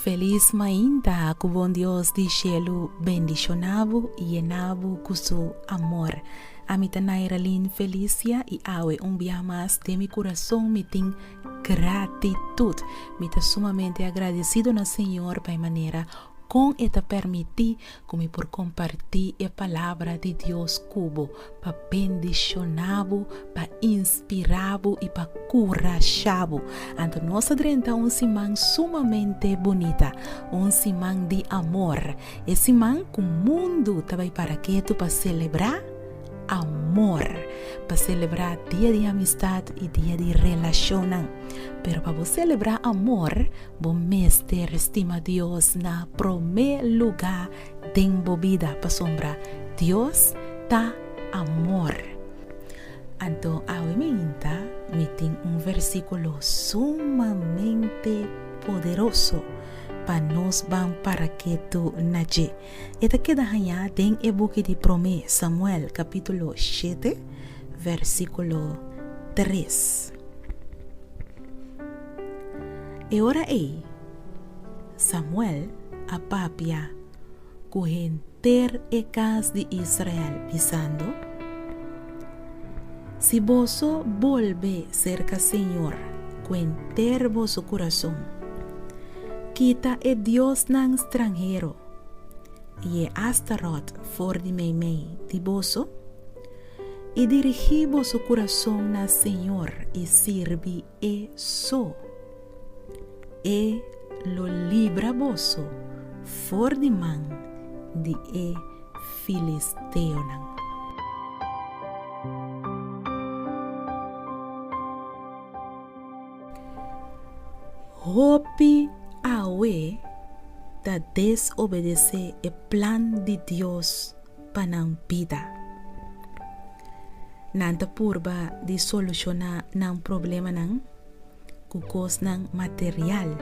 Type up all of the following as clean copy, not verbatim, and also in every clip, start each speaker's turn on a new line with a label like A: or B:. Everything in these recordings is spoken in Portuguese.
A: Feliz mainta, que bom Deus de cielo bendicionavo e enavo com seu amor. A mim Nairalin Felicia e awe dia mais de meu coração me tem gratitude. Me tá sumamente agradecido no Senhor para maneira com eta permitir como por compartilhar a palavra de Deus cubo para bendicionavo, para inspiravo e para curachavo. Então nossa drenta simão sumamente bonita, simão de amor. Esse simão que o mundo também para que tu para celebrar amor, para celebrar dia de amistade e dia de relação. Pero para você celebrar amor, bom mestre estima Deus na primeiro lugar de vida para sombra. Deus tá amor. Então, a me tem versículo sumamente poderoso para nós vamos para que tu naje. Eta queda hanya den e book de Prome Samuel capítulo 7 versículo 3. E ora Samuel a papia ter e cas de Israel pisando. Si vosso volve cerca Senhor, cuenter vosso coração. Kita é Deus nang estrangeiro, e é Astaroth for de mei de vosso, e dirigi vosso coração na Senhor e sirvi e so, e lo libra vosso for de man de e filisteo nang. Hopi awe da desobedecer o plan de Deus para a vida. Nanta purba de solucionar um problema nang kukos ng material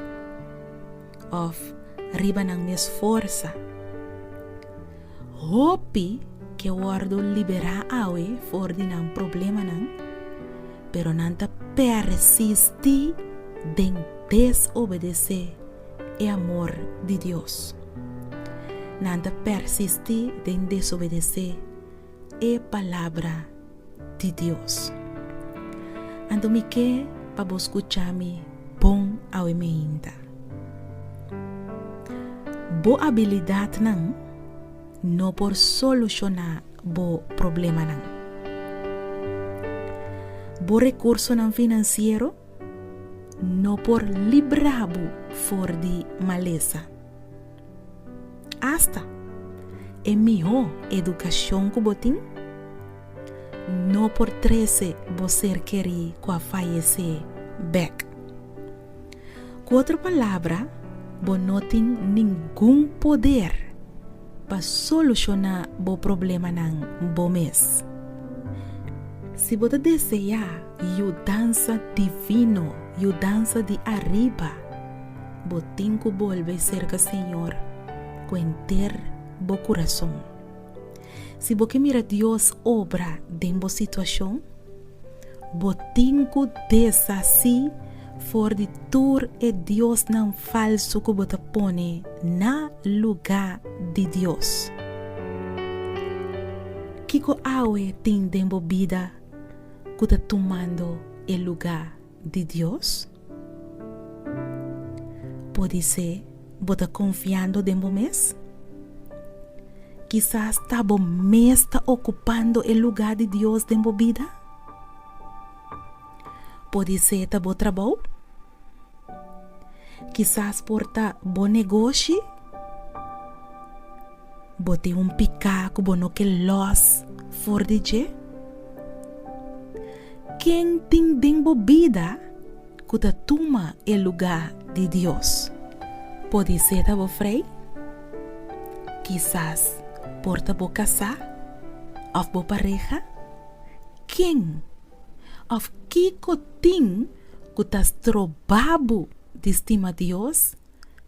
A: of riba ng mes força. Hopi que guardo libera awe for di ng problema nang pero nanta persiste den desobedecer e amor de Deus. Nada persiste en desobedecer e palavra de Deus. Ando mi que para vos escuchar-me bom ao emeinta. Bo habilidade não por solucionar bo problema não. Bo recurso não financeiro no por librabo for de maleza. Hasta é melhor educação que botin, no por 13 você querer com a fallecer back. Com outra palavra, você não tem nenhum poder para solucionar o problema nang bo mês. Se você desejar ajudança divino, ajudança de arriba, botin que volve cerca Senhor, com inteiro bo coração. Se você mira Deus obra dentro situação, botin que desassi for de tur e Deus não falso que você põe na lugar de Deus. Kiko awe tem dentro vida que está tomando o lugar de Deus? Pode ser, você confiando dentro do mês? Quizás está bom mês está ocupando o lugar de Deus dentro da vida? Pode ser está bom trabalho? Quizás por tá bom negócio? Bote picar que bono que loss for de je? Quem tem dentro da vida que tá toma o lugar de Deus? Pode ser tá bom frei? Quizás por tá bom casar? Of bom pareja? Quem? Of que tem que tá trobabo de estima Deus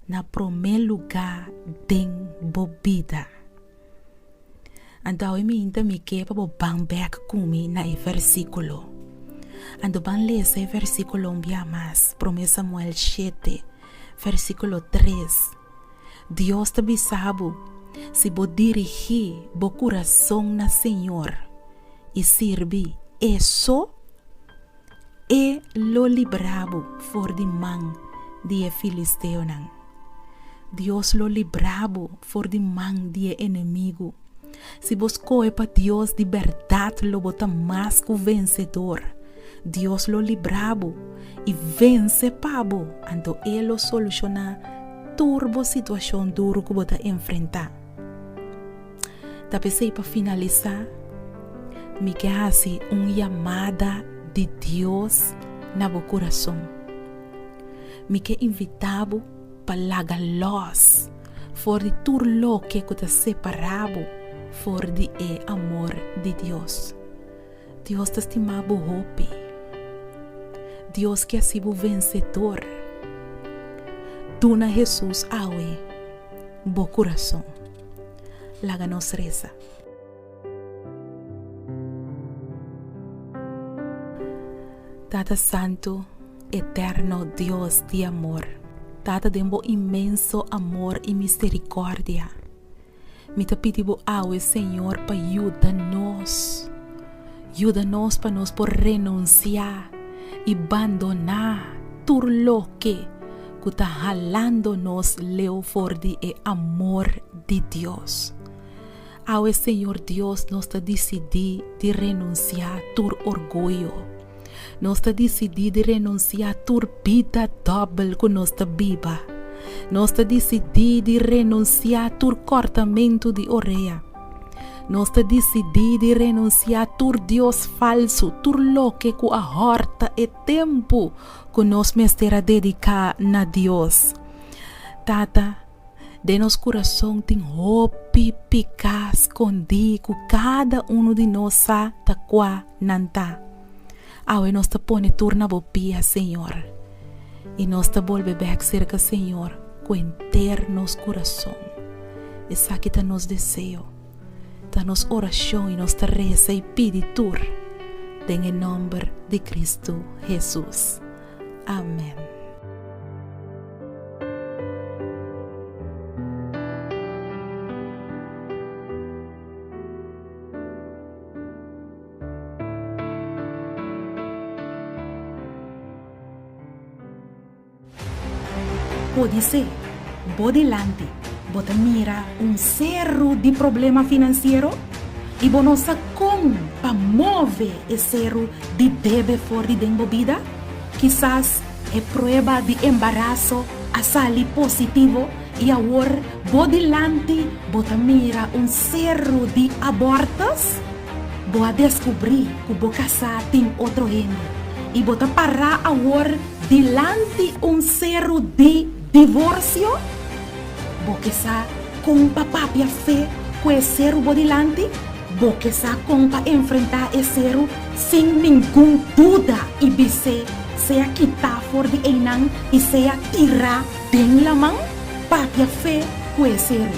A: na primeiro lugar dentro da vida? Então, eu me que para bang back comigo na versículo. Ando ban ler esse versículo mais, Promessa Samuel 7, versículo 3. Dios te bisabo, si vos dirigir bo corazón na Señor y sirvi eso, lo librabo for di man die filisteo nan. Dios lo librabo for di man die enemigo. Si vos coe pa Dios de verdad lo bota más que vencedor. Dios lo librabo y vence pabo ando él lo soluciona turbo situación duro que bota enfrentar. Tapos para finalizar, me que hace una llamada de Dios na bo corazón. Me que invitabo para lagar luz for de tur lo que te separabo for de amor de Dios. Dios te estimabo hope. Dios que ha sido vencedor. Duna Jesús awe bo corazón. Láganos reza. Tata Santo, eterno Dios de amor, Tata dembo inmenso amor y misericordia. Me te pido awe, Señor, para ayudarnos. Ayúdanos para nos por renunciar y abandonar todo lo que está jalándonos leo for de amor de Dios. Awe, Señor Dios, nos te decidí de renunciar tu orgullo. Nos te decidí de renunciar tu vida doble que nos te viva. Nos te decidí de renunciar tu cortamento de orella. Nos te decidí de renunciar tu Dios falso, tu lo que ahorta e tempo que nos mestera dedicar a Dios. Tata, denos coração tem hope picar escondido cada de nós ta qua nanta. Awe nos te pone turna bopia, Senhor. E nos te volve back cerca, Senhor, com internos coração. Essa que tá nos desejo, tá nos oração e nos te reza e pede tur. Em nome de Cristo Jesus. Amém.
B: Pode ser, vou delante, bota mira cerro de problema financeiro e bonosa como para mover esse cerro de deve for de vida. Quizás é prova de embaraço a sair positivo e agora vou delante, bota mira cerro de abortos. Vou descobrir que vou casar tem outro gênero e bota parar agora delante cerro de divórcio, porque sa com papá a fé conhecer o bodilante, porque sa com para enfrentar esse erro sem nenhum dúvida e bise seja quitar fora de enang e seja tirar bem la mão, papi a fé conhecer.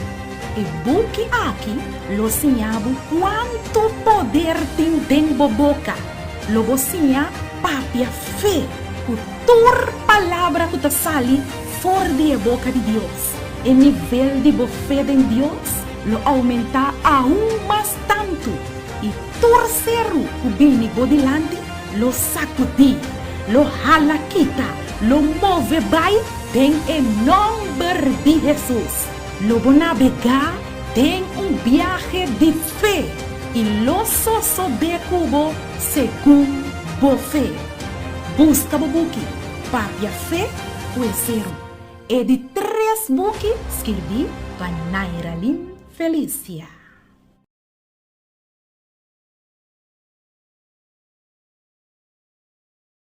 B: E buque aqui lo sinhabo quanto poder tem dentro boca, logo sinha papi a fé, por tua palavra que te sale fora da boca de Deus. O nível de fé em Deus lo aumenta aún mais tanto. E torcero o bem bodilante lo sacudi, lo jala quita, lo move vai em nome de Jesus. Lo vou navegar tem viaje de fé e lo soso de cubo segundo fé. Busca o buque, papi a fé, conheceram. E de 3 buques escrevi para Nairalin Felícia.